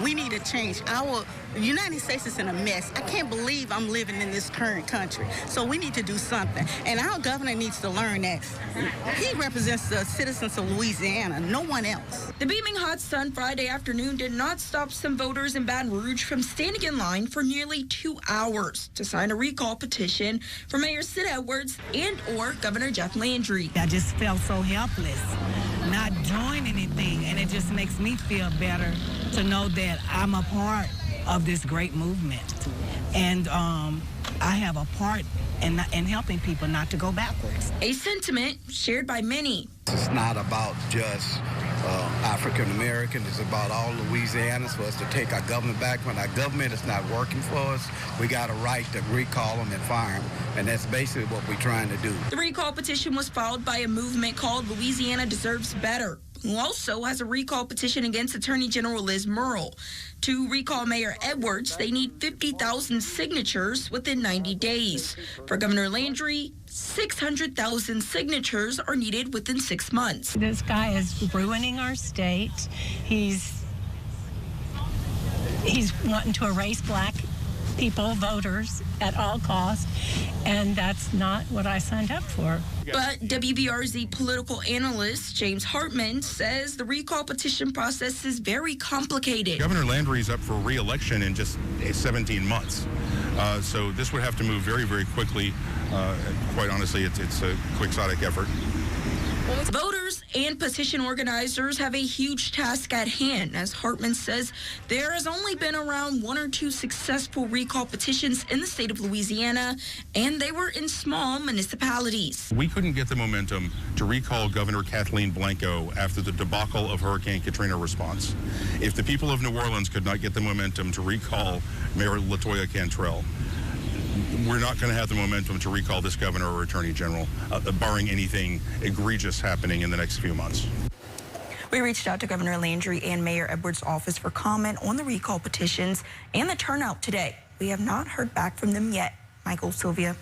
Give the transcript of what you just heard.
We need to change. Our United States is in a mess. I can't believe I'm living in this current country. So we need to do something. And our governor needs to learn that he represents the citizens of Louisiana, no one else. The beaming hot sun Friday afternoon did not stop some voters in Baton Rouge from standing in line for nearly 2 hours to sign a recall petition for Mayor Sid Edwards and or Governor Gov Landry. I just felt so helpless, not doing anything, and it just makes me feel better to know that I'm a part of this great movement, and I have a part in helping people not to go backwards. A sentiment shared by many. It's not about just African Americans. It's about all Louisianans, for us to take our government back. When our government is not working for us, we got a right to recall them and fire them, and that's basically what we're trying to do. The recall petition was followed by a movement called Louisiana Deserves Better, who also has a recall petition against Attorney General Liz Murrill. To recall Mayor Edwards, they need 50,000 signatures within 90 days. For Governor Landry, 600,000 signatures are needed within 6 months. This guy is ruining our state. He's wanting to erase black people, voters, at all costs, and that's not what I signed up for. But WBRZ political analyst James Hartman says the recall petition process is very complicated. Governor Landry is up for re-election in just 17 months. So this would have to move very, very quickly. Quite honestly, it's a quixotic effort. Voters and petition organizers have a huge task at hand. As Hartman says, there has only been around 1 or 2 successful recall petitions in the state of Louisiana, and they were in small municipalities. We couldn't get the momentum to recall Governor Kathleen Blanco after the debacle of Hurricane Katrina response. If the people of New Orleans could not get the momentum to recall Mayor LaToya Cantrell, we're not going to have the momentum to recall this governor or attorney general, barring anything egregious happening in the next few months. We reached out to Governor Landry and Mayor Edwards' office for comment on the recall petitions and the turnout today. We have not heard back from them yet. Michael, Sylvia.